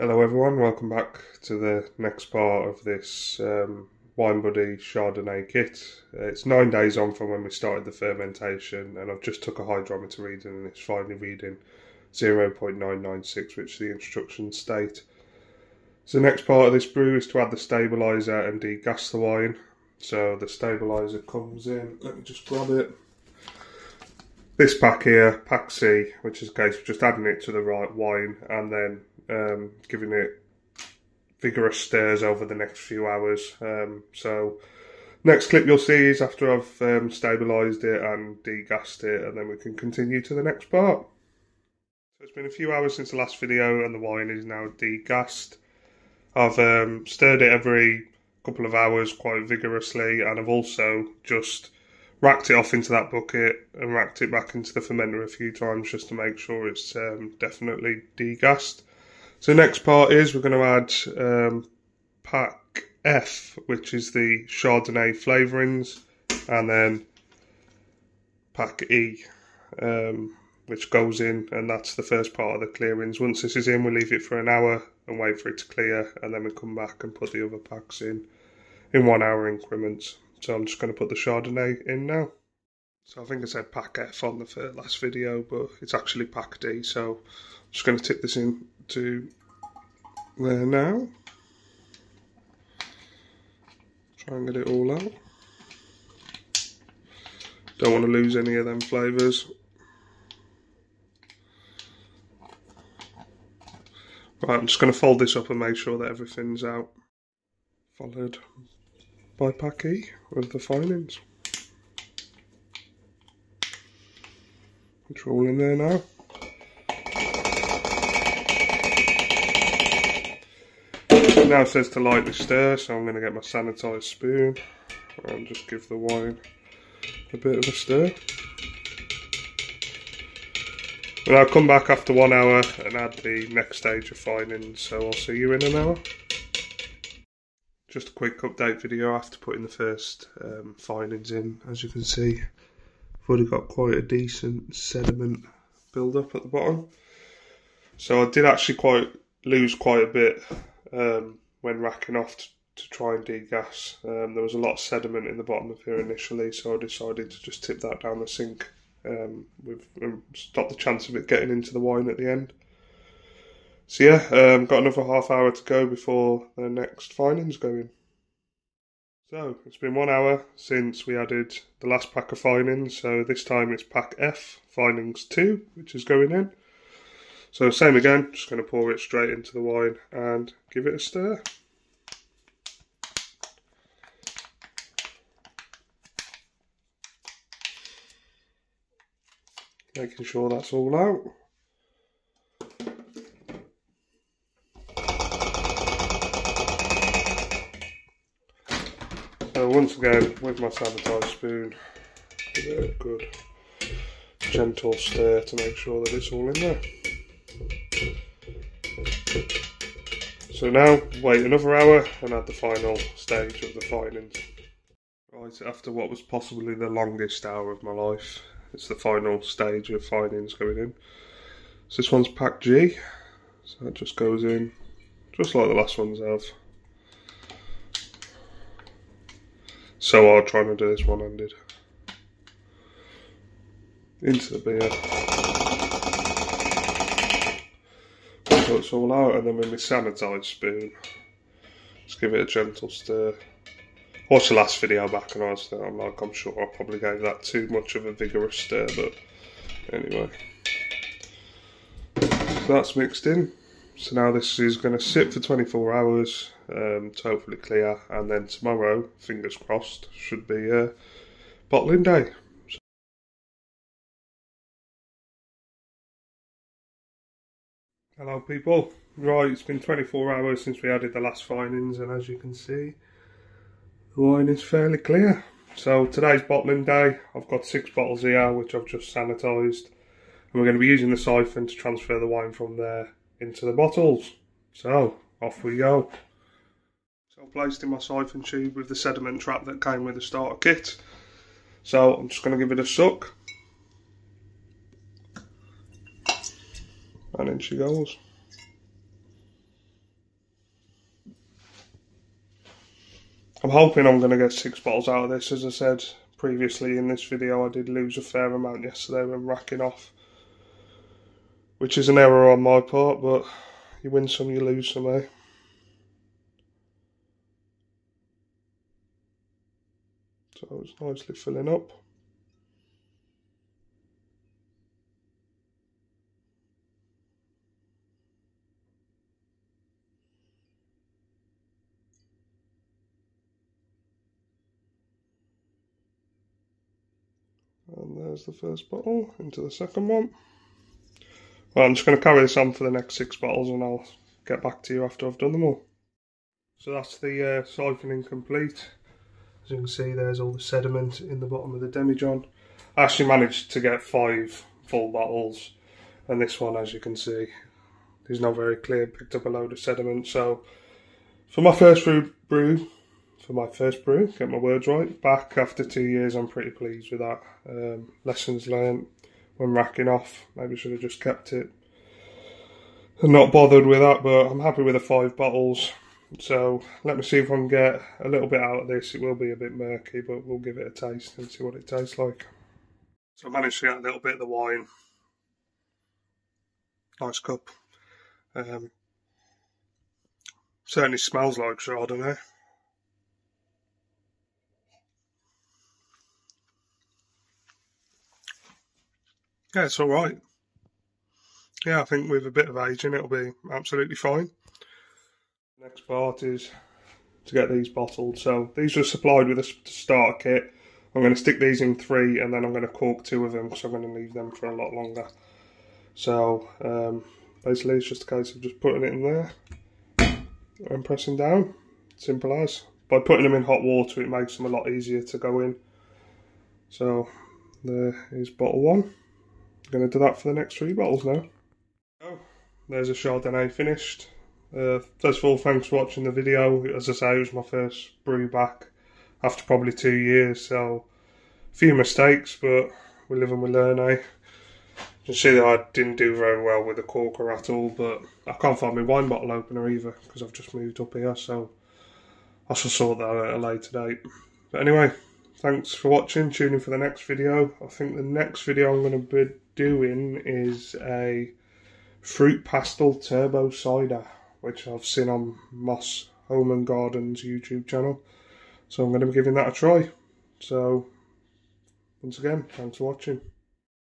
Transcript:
Hello everyone, welcome back to the next part of this WineBuddy Chardonnay kit. It's 9 days on from when we started the fermentation, and I've just took a hydrometer reading and it's finally reading 0.996, which the instructions state. So the next part of this brew is to add the stabiliser and degas the wine. So the stabiliser comes in, let me just grab it. This pack here, pack C, which is a case of just adding it to the right wine and then giving it vigorous stirs over the next few hours. So next clip you'll see is after I've stabilised it and degassed it, and then we can continue to the next part. So it's been a few hours since the last video and the wine is now degassed. I've stirred it every couple of hours quite vigorously, and I've also just racked it off into that bucket and racked it back into the fermenter a few times just to make sure it's definitely degassed. So next part is we're going to add pack F, which is the Chardonnay flavourings, and then pack E, which goes in, and that's the first part of the clearings. Once this is in, we'll leave it for an hour and wait for it to clear, and then we come back and put the other packs in 1 hour increments. So I'm just going to put the Chardonnay in now. So I think I said pack F on the last video, but it's actually pack D. So I'm just going to tip this into there now. Try and get it all out. Don't want to lose any of them flavours. Right, I'm just going to fold this up and make sure that everything's out. Followed by pack E with the finings. It's all in there now. It now says to lightly stir, so I'm going to get my sanitised spoon and just give the wine a bit of a stir. And I'll come back after 1 hour and add the next stage of finings, so I'll see you in an hour. Just a quick update video after putting the first finings in. As you can see, I've already got quite a decent sediment build up at the bottom. So I did actually lose quite a bit when racking off to try and degas. There was a lot of sediment in the bottom of here initially, so I decided to just tip that down the sink stop the chance of it getting into the wine at the end. So yeah, got another half hour to go before the next finings go in. So it's been 1 hour since we added the last pack of finings, so this time it's pack F, finings 2, which is going in. So same again, just going to pour it straight into the wine and give it a stir. Making sure that's all out. So once again, with my sanitised spoon, give it a good gentle stir to make sure that it's all in there. So now, wait another hour and add the final stage of the finings. Right, after what was possibly the longest hour of my life, it's the final stage of finings going in. So this one's pack G, so it just goes in, just like the last ones have. So hard trying to do this one-handed. Into the beer. So it's all out, and then with my sanitised spoon, just give it a gentle stir. Watch the last video back and I'm sure I probably gave that too much of a vigorous stir, but anyway. So that's mixed in. So now this is going to sit for 24 hours to hopefully clear, and then tomorrow, fingers crossed, should be bottling day. Hello people. Right, it's been 24 hours since we added the last finings, and as you can see, the wine is fairly clear. So today's bottling day. I've got 6 bottles here which I've just sanitised, and we're going to be using the siphon to transfer the wine from there into the bottles. So off we go. So I placed in my siphon tube with the sediment trap that came with the starter kit. So I'm just going to give it a suck. And in she goes. I'm hoping I'm going to get 6 bottles out of this. As I said previously in this video, I did lose a fair amount yesterday when racking off, which is an error on my part, but you win some, you lose some, eh? So it's nicely filling up. And there's the first bottle, into the second one. Well, I'm just going to carry this on for the next 6 bottles and I'll get back to you after I've done them all. So that's the siphoning complete. As you can see, there's all the sediment in the bottom of the demijohn. I actually managed to get 5 full bottles, and this one, as you can see, is not very clear, picked up a load of sediment. So for my first brew, get my words right, back after 2 years, I'm pretty pleased with that. Lessons learned when racking off. Maybe should have just kept it and not bothered with that, but I'm happy with the 5 bottles. So let me see if I can get a little bit out of this. It will be a bit murky, but we'll give it a taste and see what it tastes like. So I managed to get a little bit of the wine. Nice cup. Certainly smells like Chardonnay. Yeah, it's alright. Yeah, I think with a bit of aging it'll be absolutely fine. Next part is to get these bottled. So these were supplied with a starter kit. I'm going to stick these in 3 and then I'm going to cork 2 of them because I'm going to leave them for a lot longer. So basically it's just a case of just putting it in there and pressing down. Simple as. By putting them in hot water it makes them a lot easier to go in. So there is bottle 1. I'm going to do that for the next 3 bottles now. Oh, there's a Chardonnay finished. First of all, thanks for watching the video. As I say, it was my first brew back after probably 2 years, so a few mistakes, but we live and we learn, eh? You can see that I didn't do very well with the corker at all, but I can't find my wine bottle opener either because I've just moved up here, so I shall sort that out at a later date. But anyway, thanks for watching. Tune in for the next video. I think the next video I'm going to be doing is a fruit pastel turbo cider, which I've seen on Moss Home and Gardens YouTube channel. So I'm going to be giving that a try. So once again, thanks for watching.